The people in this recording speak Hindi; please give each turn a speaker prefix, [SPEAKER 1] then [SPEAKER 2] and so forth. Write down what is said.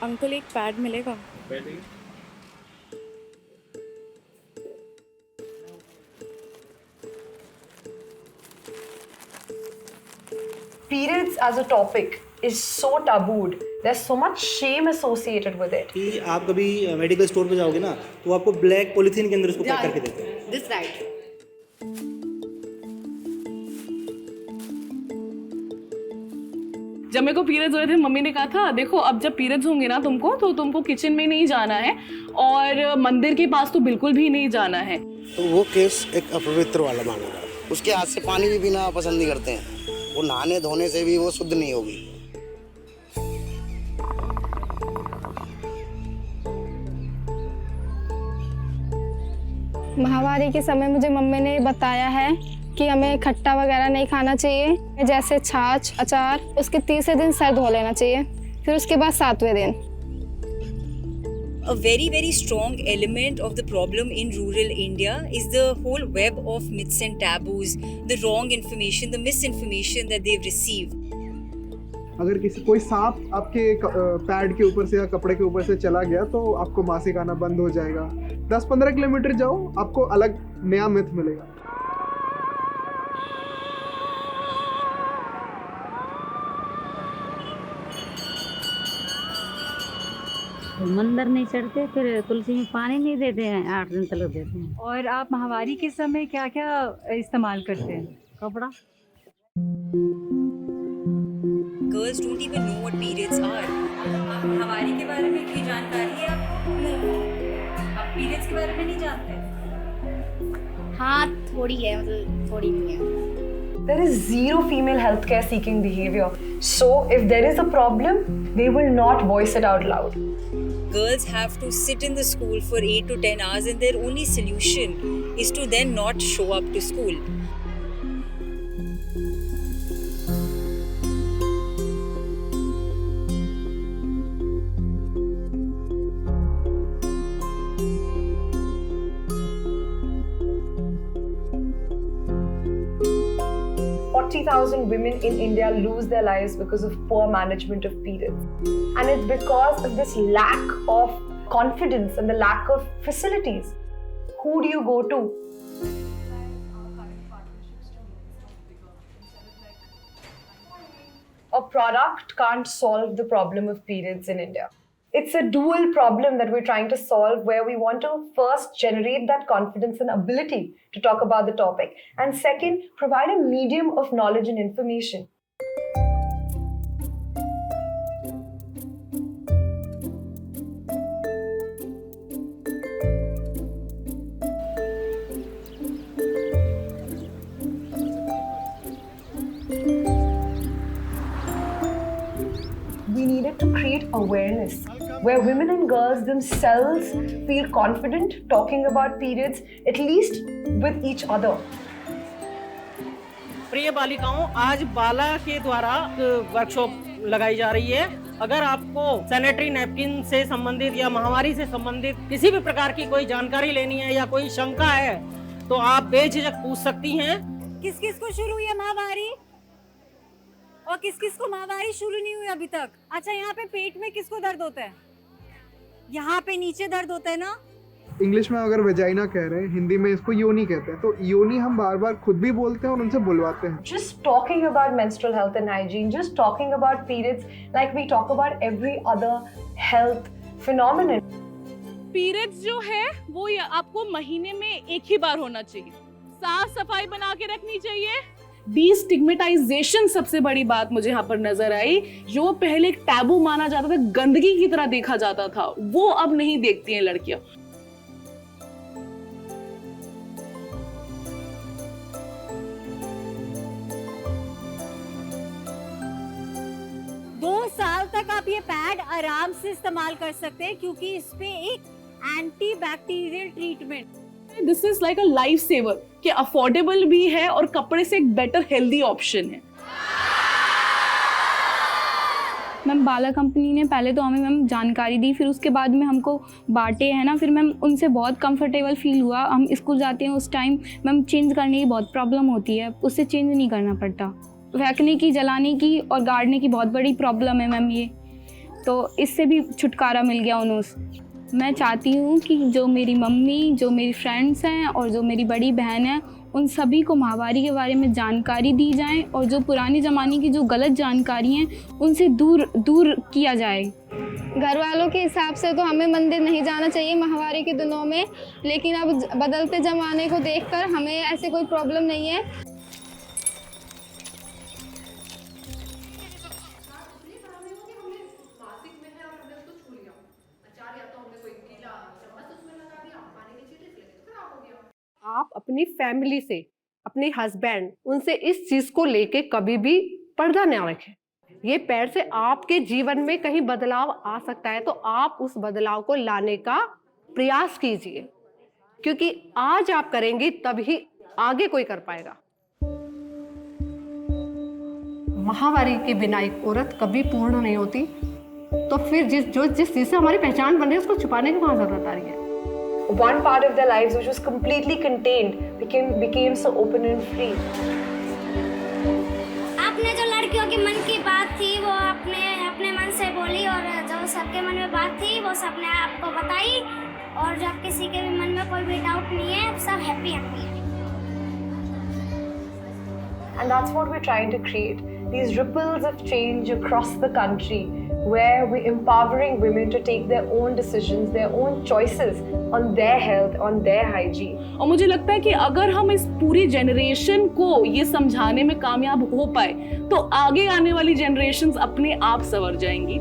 [SPEAKER 1] अंकल एक पैड मिलेगा?
[SPEAKER 2] Periods as a topic is so tabooed. There's so much shame associated with it.
[SPEAKER 3] कि आप कभी मेडिकल स्टोर पे जाओगे ना तो आपको ब्लैक पॉलीथीन के अंदर उसको पैक करके देते हैं।
[SPEAKER 2] This right.
[SPEAKER 4] जब मेरे को पीरियड्स हो रहे थे मम्मी ने कहा था देखो अब जब पीरियड्स होंगे ना तुमको तो तुमको किचन में नहीं जाना है और मंदिर के पास तो बिल्कुल भी नहीं जाना है।
[SPEAKER 5] तो वो केस एक अपवित्र वाला मानेगा। उसके हाथ से पानी भी पीना पसंद नहीं करते हैं, वो नहाने धोने से भी वो शुद्ध नहीं होगी।
[SPEAKER 6] महावारी के समय मुझे मम्मी ने बताया है कि हमें खट्टा वगैरह नहीं खाना चाहिए, जैसे छाछ, अचार। उसके तीसरे दिन सर धो लेना चाहिए, फिर उसके बाद 7वें दिन।
[SPEAKER 7] A very, very strong element of the problem in rural India is the whole web of myths and taboos, the wrong information, the misinformation that they've received.
[SPEAKER 8] अगर किसी कोई सांप आपके पैड के ऊपर से या कपड़े के ऊपर से चला गया तो आपको मासिक आना बंद हो जाएगा। 10-15 किलोमीटर जाओ, आपको अलग नया मिथ मिलेगा।
[SPEAKER 9] मंदिर नहीं चढ़ते, फिर तुलसी में पानी नहीं देते हैं, 8 दिन तक देते हैं।
[SPEAKER 10] और आप माहवारी के समय क्या क्या इस्तेमाल करते हैं?
[SPEAKER 9] कपड़ा।
[SPEAKER 7] Girls don't even know what periods are.
[SPEAKER 10] माहवारी के बारे में कोई जानकारी है आपको? नहीं। आप पीरियड्स के बारे में नहीं जानते?
[SPEAKER 11] हाँ थोड़ी है, मतलब थोड़ी नहीं है।
[SPEAKER 2] There is zero female healthcare seeking behavior. So if there is a problem, they will not voice it out loud.
[SPEAKER 7] Girls have to sit in the school for 8 to 10 hours and their only solution is to then not show up to school.
[SPEAKER 2] Thousand women in India lose their lives because of poor management of periods. And it's because of this lack of confidence and the lack of facilities. Who do you go to? A product can't solve the problem of periods in India. It's a dual problem that we're trying to solve, where we want to first generate that confidence and ability to talk about the topic, and second, provide a medium of knowledge and information. We needed to create awareness where women and girls themselves feel confident talking about periods, at least with each other.
[SPEAKER 12] प्रिय बालिकाओं, आज बाला के द्वारा वर्कशॉप लगाई जा रही है। अगर आपको सैनिटरी नैपकिन से संबंधित या महामारी से संबंधित किसी भी प्रकार की कोई जानकारी लेनी है या कोई शंका है तो आप बेझिझक पूछ सकती हैं।
[SPEAKER 10] किस किस को शुरू हुई है महावारी और किस किस को महावारी शुरू नहीं हुई अभी तक? अच्छा, यहाँ पे पेट में किसको दर्द होता है? यहाँ पे नीचे दर्द होता है ना?
[SPEAKER 8] इंग्लिश में अगर वेजाइना कह रहे हैं, हिंदी में इसको योनी कहते हैं। तो योनी हम बार बार खुद भी बोलते हैं और उनसे बुलवाते हैं।
[SPEAKER 2] Just talking about menstrual health and hygiene, just talking about periods like we talk about every other health phenomenon.
[SPEAKER 4] Periods जो है वो आपको महीने में एक ही बार होना चाहिए। साफ सफाई बना के रखनी चाहिए। डिस्टिग्मेटाइजेशन सबसे बड़ी बात मुझे यहाँ पर नजर आई। जो पहले एक टैबू माना जाता था, गंदगी की तरह देखा जाता था, वो अब नहीं देखती हैं लड़कियां।
[SPEAKER 10] 2 साल तक आप ये पैड आराम से इस्तेमाल कर सकते हैं क्योंकि इस पे एक anti bacterial treatment.
[SPEAKER 4] This is like a life saver कि अफोर्डेबल भी है और कपड़े से एक बेटर हेल्दी ऑप्शन है।
[SPEAKER 6] मैम बाला कंपनी ने पहले तो हमें मैम जानकारी दी, फिर उसके बाद में हमको बांटे है ना, फिर मैम उनसे बहुत कंफर्टेबल फील हुआ। हम स्कूल जाते हैं उस टाइम मैम चेंज करने की बहुत प्रॉब्लम होती है, उससे चेंज नहीं करना पड़ता। फेंकने की, जलाने की और गाड़ने की बहुत बड़ी प्रॉब्लम है मैम ये। तो इससे भी छुटकारा मिल गया उन्हें। मैं चाहती हूँ कि जो मेरी मम्मी, जो मेरी फ्रेंड्स हैं और जो मेरी बड़ी बहन है, उन सभी को माहवारी के बारे में जानकारी दी जाए और जो पुराने ज़माने की जो गलत जानकारी हैं उनसे दूर किया जाए।
[SPEAKER 1] घर वालों के हिसाब से तो हमें मंदिर नहीं जाना चाहिए माहवारी के दिनों में, लेकिन अब बदलते ज़माने को देखकर हमें ऐसे कोई प्रॉब्लम नहीं है।
[SPEAKER 13] आप अपनी फैमिली से, अपने हस्बैंड, उनसे इस चीज को लेके कभी भी पर्दा न रखें। ये पैर से आपके जीवन में कहीं बदलाव आ सकता है तो आप उस बदलाव को लाने का प्रयास कीजिए, क्योंकि आज आप करेंगे तभी आगे कोई कर पाएगा। माहवारी के बिना एक औरत कभी पूर्ण नहीं होती, तो फिर जिस चीज से हमारी पहचान बन रही है उसको छुपाने की कहाँ जरूरत आ रही है।
[SPEAKER 2] One part of their lives which was completely contained became so open and free.
[SPEAKER 11] आपने जो लड़कियों के मन की बात थी वो अपने मन से बोली, और जो सबके मन में बात थी वो सबने आपको बताई, और जब किसी के भी मन में कोई भी डाउट नहीं है, सब हैप्पी है।
[SPEAKER 2] And that's what we're trying to create. These ripples of change across the country where we're empowering women to take their own decisions, their own choices on their health, on their hygiene.
[SPEAKER 4] और मुझे लगता है कि अगर हम इस पूरी जनरेशन को ये समझाने में कामयाब हो पाए तो आगे आने वाली जनरेशन्स अपने आप संवर जाएंगी।